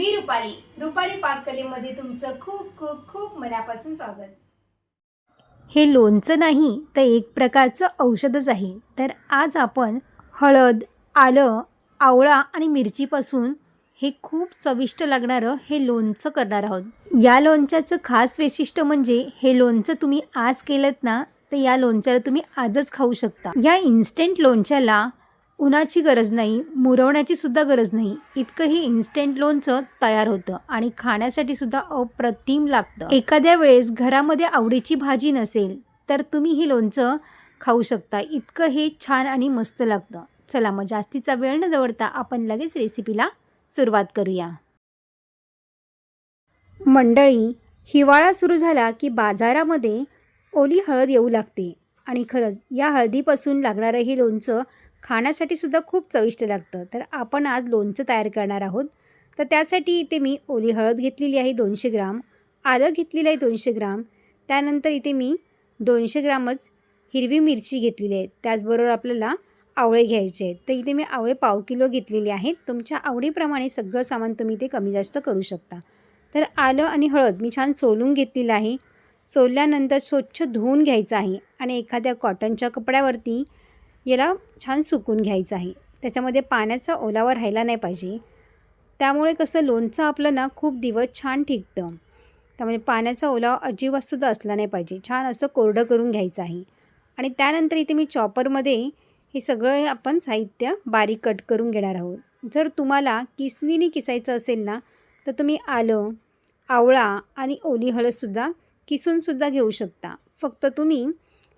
मी रुपाली पाककलेमध्ये तुमचं खूप खूप खूप मनापासून स्वागत। हे लोणचं नाही तर एक प्रकारचं औषधच आहे। तर आज आपण हळद, आलं, आवळा आणि मिरचीपासून हे खूप चविष्ट लागणारं हे लोणचं करणार आहोत। या लोणच्याचं खास वैशिष्ट्य म्हणजे हे लोणचं तुम्ही आज केलंत ना तर या लोणच्याला तुम्ही आजच खाऊ शकता। या इन्स्टंट लोणच्याला उन्हाची गरज नाही, मुरवण्याची सुद्धा गरज नाही, इतकं हे इन्स्टंट लोणचं तयार होतं आणि खाण्यासाठी सुद्धा अप्रतिम लागतं। एखाद्या वेळेस घरामध्ये आवडीची भाजी नसेल तर तुम्ही हे लोणचं खाऊ शकता, इतकं हे छान आणि मस्त लागतं। चला मग जास्तीचा वेळ न दवडता आपण लगेच रेसिपीला सुरुवात करूया। मंडळी, हिवाळा सुरू झाला की बाजारामध्ये ओली हळद येऊ लागते आणि खरंच या हळदीपासून लागणारं हे लोणचं खाण्यासाठी सुद्धा खूप चविष्ट लागतं। तर आपण आज लोणचं तयार करणार आहोत। तर त्यासाठी इथे मी ओली हळद घेतलेली आहे 200 ग्राम, आलं घेतलेलं आहे 200 ग्राम, त्यानंतर इथे मी 200 ग्रामच हिरवी मिरची घेतलेली आहे, त्याचबरोबर आपल्याला आवळे घ्यायचे आहेत। तर इथे मी आवळे पाव किलो घेतलेले आहेत। तुमच्या आवडीप्रमाणे सगळं सामान तुम्ही इथे कमी जास्त करू शकता। तर आलं आणि हळद मी छान सोलून घेतलेलं आहे। सोलल्यानंतर स्वच्छ धुवून घ्यायचं आहे आणि एखाद्या कॉटनच्या कपड्यावरती याला छान सुकून घ्यायचं आहे। त्याच्यामध्ये पाण्याचा ओलावा राहायला नाही पाहिजे, त्यामुळे कसं लोणचं आपलं ना खूप दिवस छान टिकतं। त्यामुळे पाण्याचा ओलावा अजिबातसुद्धा असला नाही पाहिजे, छान असं कोरडं करून घ्यायचं आहे। आणि त्यानंतर इथे मी चॉपरमध्ये हे सगळं आपण साहित्य बारीक कट करून घेणार आहोत। जर तुम्हाला किसणीने किसायचं असेल ना तर तुम्ही आलं, आवळा आणि ओली हळदसुद्धा किसूनसुद्धा घेऊ शकता। फक्त तुम्ही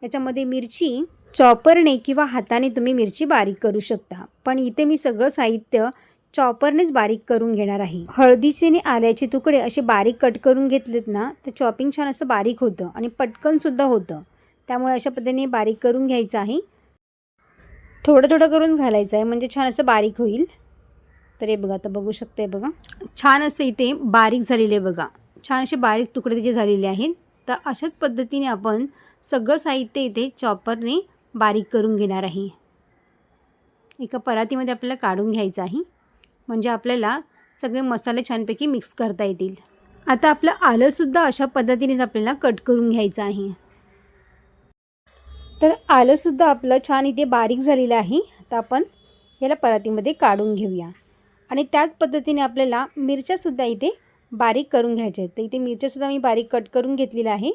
याच्यामध्ये मिरची चॉपरने किंवा हाताने तुम्ही मिरची बारीक करू शकता, पण इथे मी सगळं साहित्य चॉपरनेच बारीक करून घेणार आहे। हळदीचे आणि आल्याचे तुकडे असे बारीक कट करून घेतलेत ना तर चॉपिंग छान असं बारीक होतं आणि पटकनसुद्धा होतं, त्यामुळे अशा पद्धतीने बारीक करून घ्यायचं आहे। थोडं थोडं करून घालायचं आहे म्हणजे छान असं बारीक होईल। तर हे बघा, आता बघू शकते बघा, छान असं इथे बारीक झालेले बघा, छान असे बारीक तुकडे तिचे झालेले आहेत। तर अशाच पद्धतीने आपण सगळं साहित्य इथे चॉपरने बारीक करून घेणार आहे। एका परातीमध्ये आपल्याला काढून घ्यायचं आहे म्हणजे आपल्याला सगळे मसाले छानपैकी मिक्स करता येतील। आता आपलं आलंसुद्धा अशा पद्धतीनेच आपल्याला कट करून घ्यायचं आहे। तर आलंसुद्धा आपलं छान इथे बारीक झालेलं आहे। आता आपण याला परातीमध्ये काढून घेऊया आणि त्याच पद्धतीने आपल्याला मिरच्यासुद्धा इथे बारीक करून घ्यायच्या आहेत। तर इथे मिरच्यासुद्धा मी बारीक कट करून घेतलेलं आहे।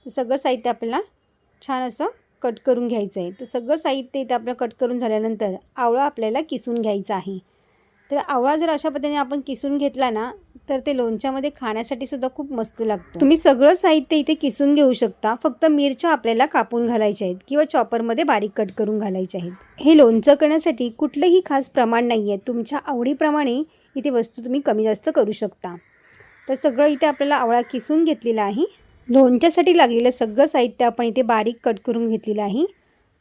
सगळं साहित्य आपल्याला छान असं कट करून घ्यायचं आहे। तर सगळं साहित्य इथे आपलं कट करून झाल्यानंतर आवळा आपल्याला किसून घ्यायचा आहे। तर आवळा जर अशा पद्धतीने आपण किसून घेतला ना तर ते लोणच्यामध्ये खाण्यासाठी सुद्धा खूप मस्त लागतं। तुम्ही सगळं साहित्य इथे किसून घेऊ शकता, फक्त मिरच्या आपल्याला कापून घालायच्या आहेत किंवा चॉपरमध्ये बारीक कट करून घालायच्या आहेत। हे लोणचं करण्यासाठी कुठलंही खास प्रमाण नाही आहे, तुमच्या आवडीप्रमाणे इथे वस्तू तुम्ही कमी जास्त करू शकता। तर सगळं इथे आपल्याला आवळा किसून घेतलेला आहे। लोणच्यासाठी लागलेलं सगळं साहित्य आपण इथे बारीक कट करून घेतलेलं आहे।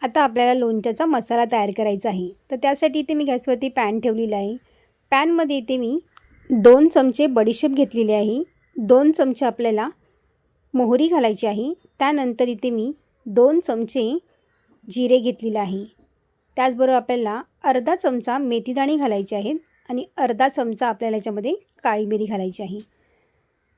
आता आपल्याला लोणच्याचा मसाला तयार करायचा आहे। तर त्यासाठी इथे मी गॅसवरती पॅन ठेवलेला आहे। पॅनमध्ये इथे मी 2 चमचे बडीशेप घेतलेली आहे, 2 चमचे आपल्याला मोहरी घालायची आहे, त्यानंतर इथे मी 2 चमचे जिरे घेतलेले आहे, त्याचबरोबर आपल्याला अर्धा चमचा मेथीदाणे घालायचे आहेत आणि अर्धा चमचा आपल्याला याच्यामध्ये काळी मिरी घालायची आहे।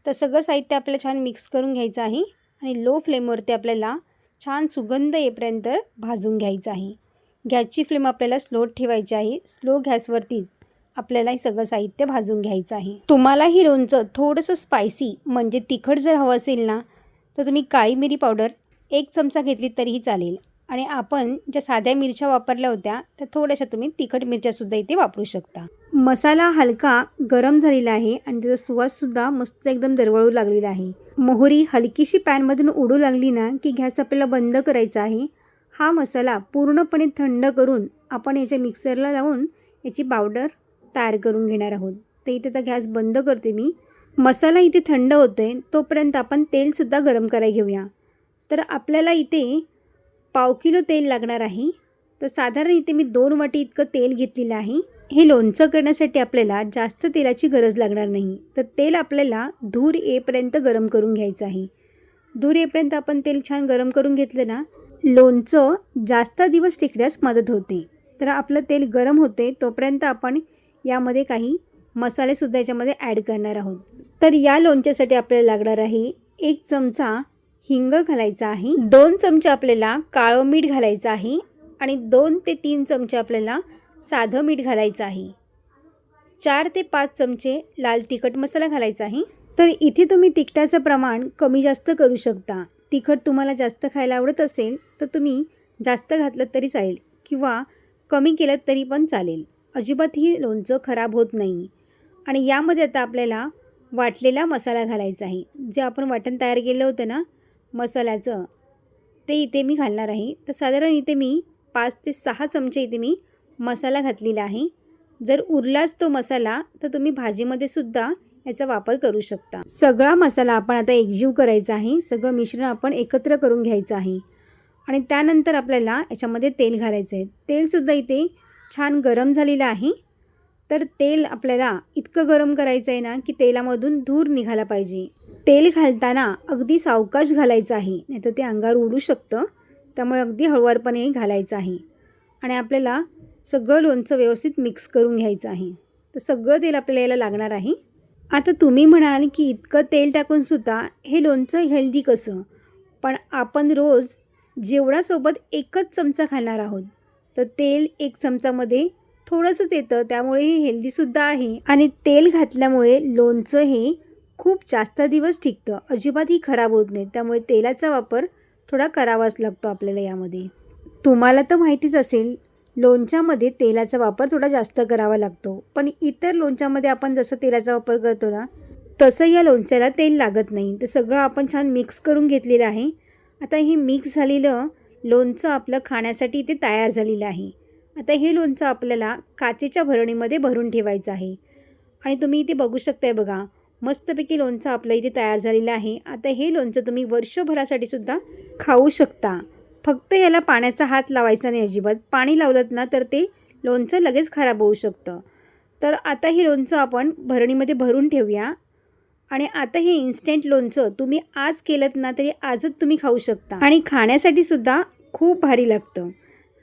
तर सगळं साहित्य आपल्याला छान मिक्स करून घ्यायचं आहे आणि लो फ्लेमवरती आपल्याला छान सुगंध येईपर्यंत भाजून घ्यायचं आहे। गॅसची फ्लेम आपल्याला स्लो ठेवायची आहे, स्लो गॅसवरतीच आपल्याला हे सगळं साहित्य भाजून घ्यायचं आहे। तुम्हाला ही लोणचं थोडंसं स्पायसी म्हणजे तिखट जर हवं असेल ना तर तुम्ही काळी मिरी पावडर 1 चमचा घेतली तरीही चालेल आणि आपण ज्या साध्या मिरच्या वापरल्या होत्या त्या थोड्याशा तुम्ही तिखट मिरच्यासुद्धा इथे वापरू शकता। मसाला हलका गरम झालेला आहे आणि त्याचा सुवाससुद्धा मस्त एकदम दरवळू लागलेला आहे। मोहरी हलकीशी पॅनमधून उडू लागली ना की गॅस आपल्याला बंद करायचा आहे। हा मसाला पूर्णपणे थंड करून आपण याच्या मिक्सरला लावून याची पावडर तयार करून घेणार आहोत। तर इथे आता गॅस बंद करते मी। मसाला इथे थंड होतोय तोपर्यंत आपण तेलसुद्धा गरम करायला घेऊया। तर आपल्याला इथे पाव किलो तेल लागणार आहे। तर साधारण इथे मी 2 वाटी इतकं तेल घेतलेलं आहे। हे लोणचं करण्यासाठी आपल्याला जास्त तेलाची गरज लागणार नाही, तर तेल आपल्याला धूर येईपर्यंत गरम करून घ्यायचं आहे। धूर येईपर्यंत आपण तेल छान गरम करून घेतलं ना लोणचं जास्त दिवस टिकण्यास मदत होते। तर आपलं तेल गरम होते तोपर्यंत आपण यामध्ये काही मसालेसुद्धा याच्यामध्ये ॲड करणार आहोत. तर या लोणच्यासाठी आपल्याला लागणार आहे 1 चमचा हिंग घालायचा आहे, 2 चमचे आपल्याला काळं मीठ घालायचं आहे आणि 2 ते 3 चमचे आपल्याला साधं मीठ घालायचं आहे. 4 ते 5 चमचे लाल तिखट मसाला घालायचा आहे. तर इथे तुम्ही तिखटाचं प्रमाण कमी जास्त करू शकता. तिखट तुम्हाला जास्त खायला आवडत असेल तर तुम्ही जास्त घातलं तरी चालेल किंवा कमी केलं तरी पण चालेल. अजिबातही लोणचं खराब होत नाही. आणि यामध्ये आता आपल्याला वाटलेला मसाला घालायचा आहे. जे आपण वाटण तयार केलं होतं ना मसाल्याचं, ते इथे मी घालणार आहे. तर साधारण इथे मी 5 ते 6 चमचे इथे मी मसाला घातलेला आहे. जर उरलाच तो मसाला तर तुम्ही भाजीमध्ये सुद्धा याचा वापर करू शकता. सगळा मसाला आपण आता एकजीव करायचा आहे. सगळं मिश्रण आपण एकत्र करून घ्यायचं आहे. आणि त्यानंतर आपल्याला याच्यामध्ये तेल घालायचं आहे. तेलसुद्धा इथे छान गरम झालेलं आहे. तर तेल आपल्याला इतकं गरम करायचं आहे ना की तेलामधून धूर निघाला पाहिजे. तेल घालताना अगदी सावकाश घालायचं आहे, नाहीतर ते अंगावर उडू शकतं. त्यामुळे अगदी हळूवारपणे घालायचं आहे. आणि आपल्याला सगळं लोणचं व्यवस्थित मिक्स करून घ्यायचं आहे. तर सगळं तेल आपल्याला याला लागणार आहे. आता तुम्ही म्हणाल की इतकं तेल टाकूनसुद्धा हे लोणचं हेल्दी कसं? पण आपण रोज जेवणासोबत 1च चमचा खाणार आहोत. तर तेल 1 चमचामध्ये थोडंसंच येतं, त्यामुळे हे हेल्दीसुद्धा आहे. आणि तेल घातल्यामुळे लोणचं हे खूप जास्त दिवस टिकतं, अजिबातही खराब होत नाही. त्यामुळे तेलाचा वापर थोडा करावाच लागतो आपल्याला यामध्ये. तुम्हाला तर माहितीच असेल लोणच्यामध्ये तेलाचा वापर थोडा जास्त करावा लागतो. पण इतर लोणच्यामध्ये आपण जसं तेलाचा वापर करतो ना तसं या लोणच्याला तेल लागत नाही. तर सगळं आपण छान मिक्स करून घेतलेलं आहे. आता हे मिक्स झालेलं लोणचं आपलं खाण्यासाठी इथे तयार झालेलं आहे. आता हे लोणचं आपल्याला काचेच्या भरणीमध्ये भरून ठेवायचं आहे. आणि तुम्ही इथे बघू शकताय बघा, मस्तपैकी लोणचं आपलं इथे तयार झालेलं आहे. आता हे लोणचं तुम्ही वर्षभरासाठी सुद्धा खाऊ शकता. फक्त याला पाण्याचा हात लावायचा नाही अजिबात. पाणी लावलं ना तर ते लोणचं लगेच खराब होऊ शकतं. तर आता हे लोणचं आपण भरणीमध्ये भरून ठेवूया. आणि आता हे इन्स्टंट लोणचं तुम्ही आज केलं ना तरी आजच तुम्ही खाऊ शकता. आणि खाण्यासाठी सुद्धा खूप भारी लागतं.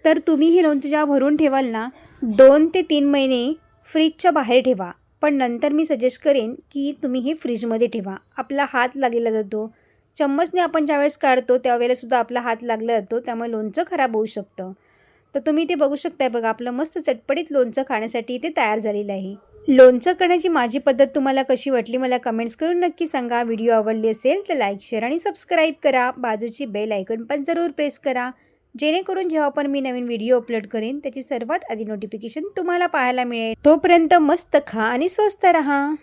तर तुम्ही हे लोणचं जेव्हा भरून ठेवाल ना 2 ते 3 महिने फ्रीजच्या बाहेर ठेवा. पण नंतर मी सजेस्ट करेन की तुम्ही हे फ्रीजमध्ये ठेवा. आपला हात लागलेला जातो. चम्मचने आपण ज्यावेळेस काढतो त्यावेळेलासुद्धा आपला हात लागला जातो. त्यामुळे लोणचं खराब होऊ शकतं. तर तुम्ही ते बघू शकताय बघा, आपलं मस्त चटपटीत लोणचं खाण्यासाठी ते तयार झालेलं आहे. लोणचं करण्याची माझी पद्धत तुम्हाला कशी वाटली मला कमेंट्स करून नक्की सांगा. व्हिडिओ आवडली असेल तर लाईक, शेअर आणि सबस्क्राईब करा. बाजूची बेल आयकॉन पण जरूर प्रेस करा, जेणेकरून जेव्हा पण मी नवीन व्हिडिओ अपलोड करेन त्याची सर्वात आधी नोटिफिकेशन तुम्हाला पाहायला मिळेल. तोपर्यंत मस्त खा आणि स्वस्त रहा.